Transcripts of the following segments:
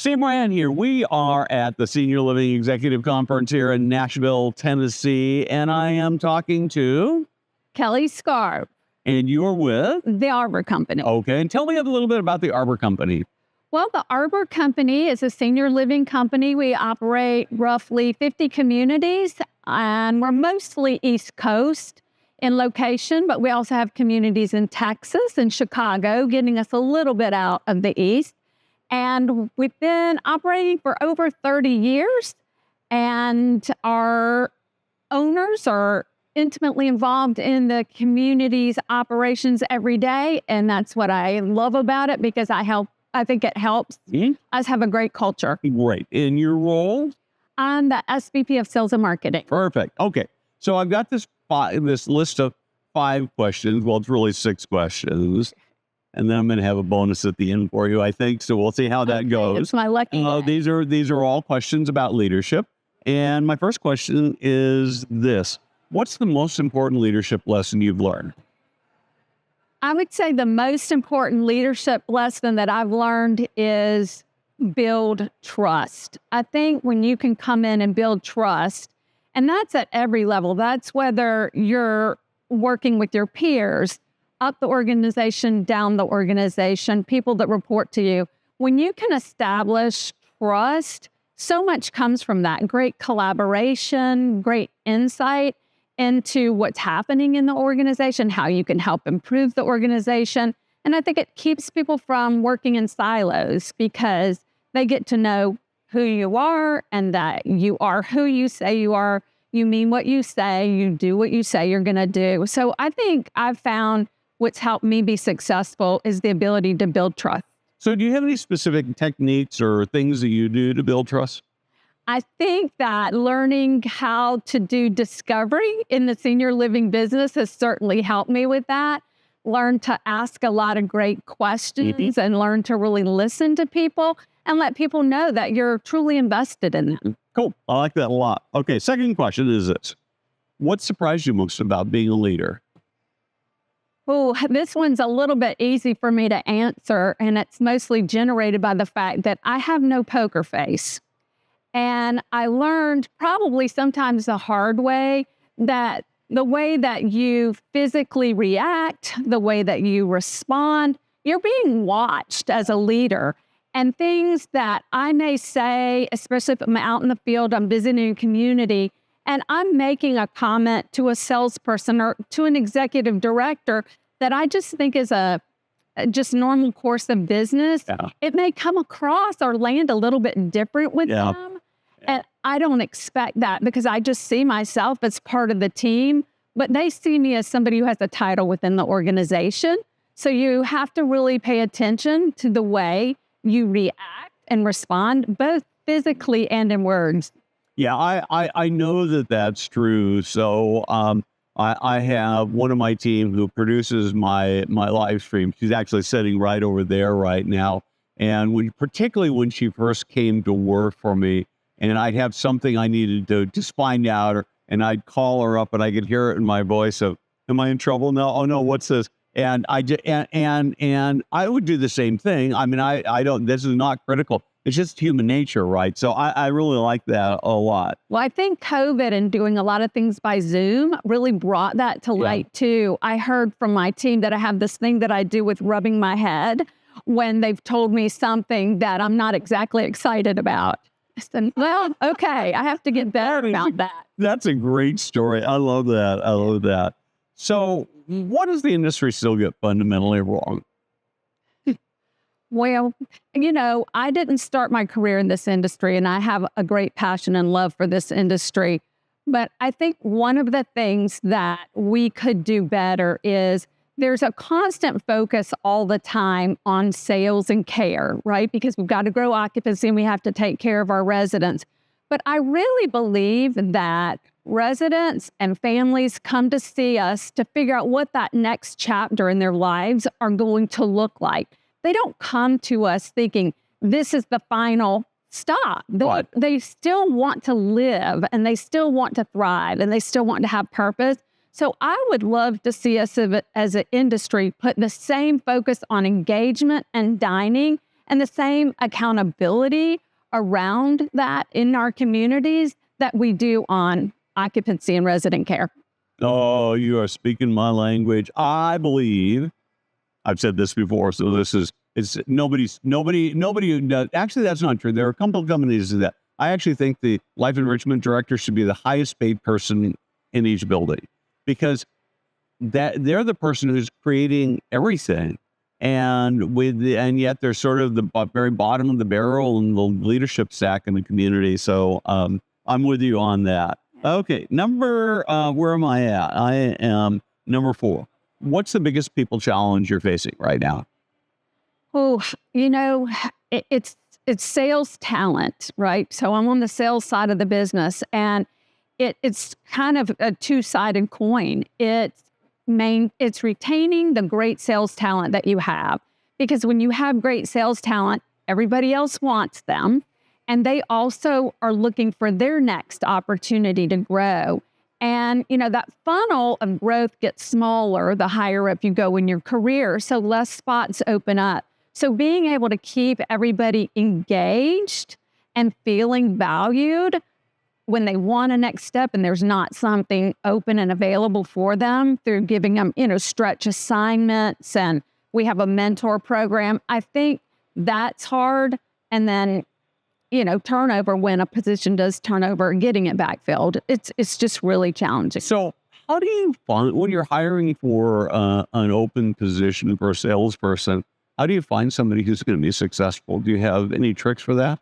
Steve Moran here. We are at the Senior Living Executive Conference here in Nashville, Tennessee, and I am talking to Kelley Skarp. And you're with? The Arbor Company. Okay, and tell me a little bit about the Arbor Company. Well, the Arbor Company is a senior living company. We operate roughly 50 communities, and we're mostly East Coast in location, but we also have communities in Texas and Chicago, getting us a little bit out of the East. And we've been operating for over 30 years, and our owners are intimately involved in the community's operations every day. And that's what I love about it, because I think it helps us have a great culture. Great. In your role? I'm the SVP of Sales Marketing. Perfect. Okay. So I've got this list of 5 questions. Well, it's really 6 questions. And then I'm going to have a bonus at the end for you, I think. So we'll see how that goes. It's my lucky day. These are all questions about leadership. And my first question is this. What's the most important leadership lesson you've learned? I would say the most important leadership lesson that I've learned is build trust. I think when you can come in and build trust, and that's at every level, that's whether you're working with your peers, up the organization, down the organization, people that report to you. When you can establish trust, so much comes from that. Great collaboration, great insight into what's happening in the organization, how you can help improve the organization. And I think it keeps people from working in silos, because they get to know who you are and that you are who you say you are. You mean what you say, you do what you say you're going to do. So I think I've found what's helped me be successful is the ability to build trust. So do you have any specific techniques or things that you do to build trust? I think that learning how to do discovery in the senior living business has certainly helped me with that. Learn to ask a lot of great questions and learn to really listen to people and let people know that you're truly invested in them. Cool. I like that a lot. Okay, second question is this. What surprised you most about being a leader? Oh, this one's a little bit easy for me to answer, and it's mostly generated by the fact that I have no poker face. And I learned probably sometimes the hard way that the way that you physically react, the way that you respond, you're being watched as a leader. And things that I may say, especially if I'm out in the field, I'm visiting a community, and I'm making a comment to a salesperson or to an executive director that I just think is a just normal course of business, it may come across or land a little bit different with them. And I don't expect that, because I just see myself as part of the team, but they see me as somebody who has a title within the organization. So you have to really pay attention to the way you react and respond, both physically and in words. Yeah, I know that that's true. So I have one of my team who produces my live stream. She's actually sitting right over there right now. And particularly when she first came to work for me, and I'd have something I needed to just find out, and I'd call her up, and I could hear it in my voice of, "Am I in trouble? No, oh no, what's this?" And and I would do the same thing. I mean, I don't. This is not critical. It's just human nature, right? So I really like that a lot. Well, I think COVID and doing a lot of things by Zoom really brought that to light too. I heard from my team that I have this thing that I do with rubbing my head when they've told me something that I'm not exactly excited about. I said, well, okay, I have to get better about that. That's a great story. I love that. I love that. So what does the industry still get fundamentally wrong? Well, I didn't start my career in this industry, and I have a great passion and love for this industry. But I think one of the things that we could do better is there's a constant focus all the time on sales and care, right? Because we've got to grow occupancy and we have to take care of our residents. But I really believe that residents and families come to see us to figure out what that next chapter in their lives are going to look like. They don't come to us thinking this is the final stop. They still want to live, and they still want to thrive, and they still want to have purpose. So I would love to see us as an industry put the same focus on engagement and dining and the same accountability around that in our communities that we do on occupancy and resident care. Oh, you are speaking my language. I believe I've said this before, so it's nobody, actually, that's not true. There are a couple of companies that I actually think the life enrichment director should be the highest paid person in each building, because that they're the person who's creating everything. And yet they're sort of the very bottom of the barrel in the leadership stack in the community. So I'm with you on that. Okay, where am I at? I am number 4. What's the biggest people challenge you're facing right now? Oh, it's sales talent, right? So I'm on the sales side of the business, and it's kind of a two-sided coin. It's retaining the great sales talent that you have, because when you have great sales talent, everybody else wants them, and they also are looking for their next opportunity to grow. And, that funnel of growth gets smaller the higher up you go in your career, so less spots open up. So being able to keep everybody engaged and feeling valued when they want a next step and there's not something open and available for them, through giving them, stretch assignments, and we have a mentor program. I think that's hard. And then, turnover, when a position does turnover, getting it backfilled, it's just really challenging. So how do you find, when you're hiring for an open position for a salesperson, how do you find somebody who's going to be successful? Do you have any tricks for that?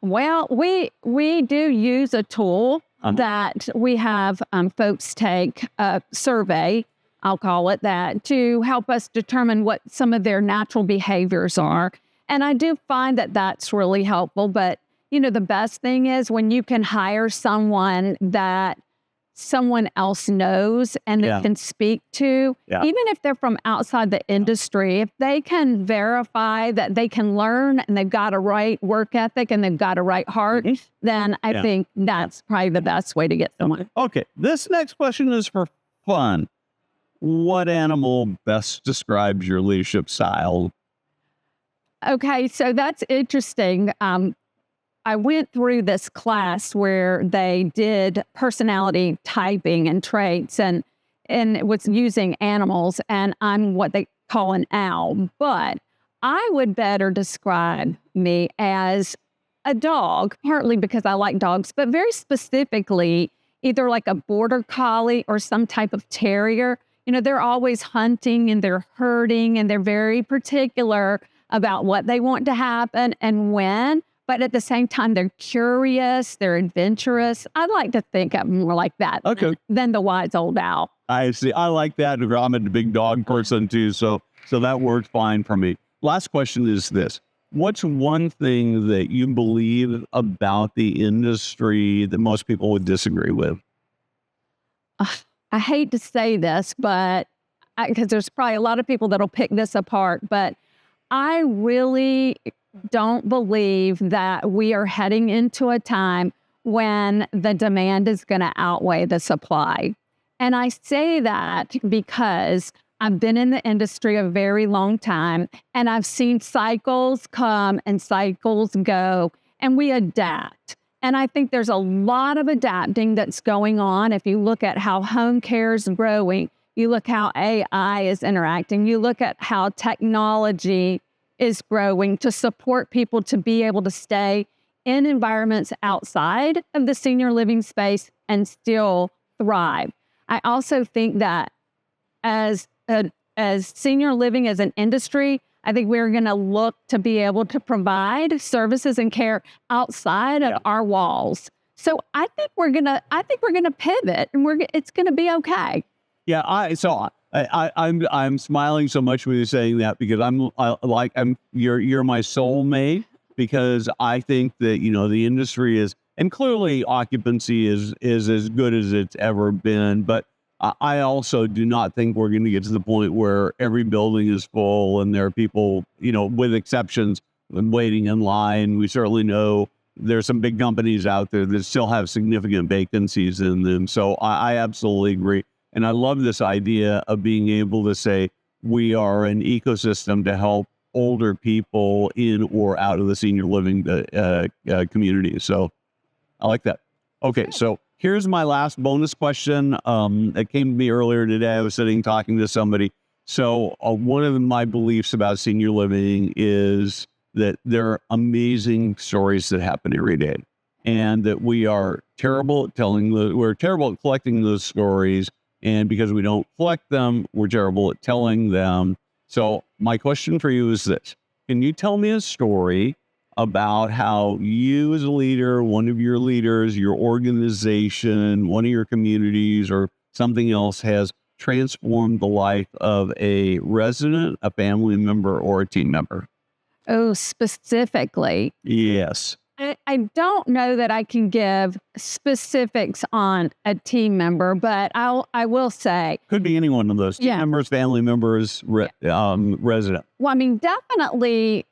Well, we do use a tool that we have folks take a survey, I'll call it that, to help us determine what some of their natural behaviors are. And I do find that that's really helpful. But, the best thing is when you can hire someone that someone else knows and that can speak to, even if they're from outside the industry, if they can verify that they can learn and they've got a right work ethic and they've got a right heart, then I think that's probably the best way to get someone. Okay, this next question is for fun. What animal best describes your leadership style? Okay, so that's interesting. I went through this class where they did personality typing and traits, and it was using animals, and I'm what they call an owl. But I would better describe me as a dog, partly because I like dogs, but very specifically, either like a border collie or some type of terrier. They're always hunting and they're herding, and they're very particular about what they want to happen and when. But at the same time, they're curious, they're adventurous. I'd like to think of them more like that than the wise old owl. I see. I like that. I'm a big dog person too, so that works fine for me. Last question is this. What's one thing that you believe about the industry that most people would disagree with? I hate to say this, but because there's probably a lot of people that'll pick this apart, but I really don't believe that we are heading into a time when the demand is going to outweigh the supply. And I say that because I've been in the industry a very long time, and I've seen cycles come and cycles go, and we adapt. And I think there's a lot of adapting that's going on. If you look at how home care is growing, you look how AI is interacting, you look at how technology is growing to support people to be able to stay in environments outside of the senior living space and still thrive. I also think that as senior living as an industry, I think we're going to look to be able to provide services and care outside of our walls. So I think we're gonna pivot, and it's gonna be okay. Yeah, I'm smiling so much when you're saying that, because you're my soulmate, because I think that the industry is, and clearly occupancy is as good as it's ever been, but I also do not think we're going to get to the point where every building is full and there are people, with exceptions, waiting in line. We certainly know there's some big companies out there that still have significant vacancies in them. So I absolutely agree. And I love this idea of being able to say we are an ecosystem to help older people in or out of the senior living community. So I like that. Okay, Good. so here's my last bonus question. It came to me earlier today. I was sitting talking to somebody. So one of my beliefs about senior living is that there are amazing stories that happen every day, and that we are terrible at we're terrible at collecting those stories. And because we don't collect them, we're terrible at telling them. So my question for you is this: can you tell me a story about how you as a leader, one of your leaders, your organization, one of your communities, or something else has transformed the life of a resident, a family member, or a team member? Oh, specifically. Yes. I don't know that I can give specifics on a team member, but I will say, Could be any one of those team yeah. members, family members, resident. Well, I mean, definitely.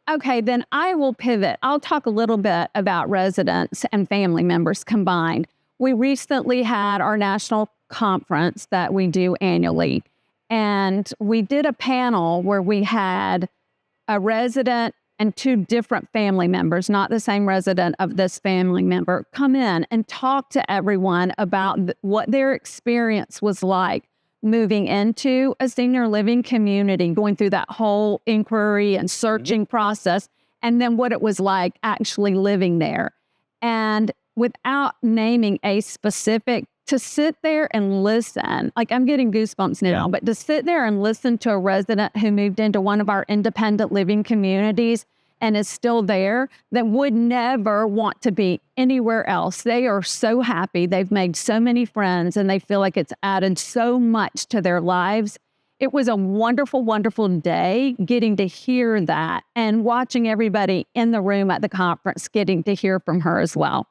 Okay, then I will pivot. I'll talk a little bit about residents and family members combined. We recently had our national conference that we do annually, and we did a panel where we had a resident and two different family members, not the same resident of this family member, come in and talk to everyone about what their experience was like moving into a senior living community, going through that whole inquiry and searching process, and then what it was like actually living there. And without naming a specific, to sit there and listen, like I'm getting goosebumps now, but to sit there and listen to a resident who moved into one of our independent living communities and is still there, that would never want to be anywhere else. They are so happy. They've made so many friends and they feel like it's added so much to their lives. It was a wonderful, wonderful day getting to hear that and watching everybody in the room at the conference getting to hear from her as well.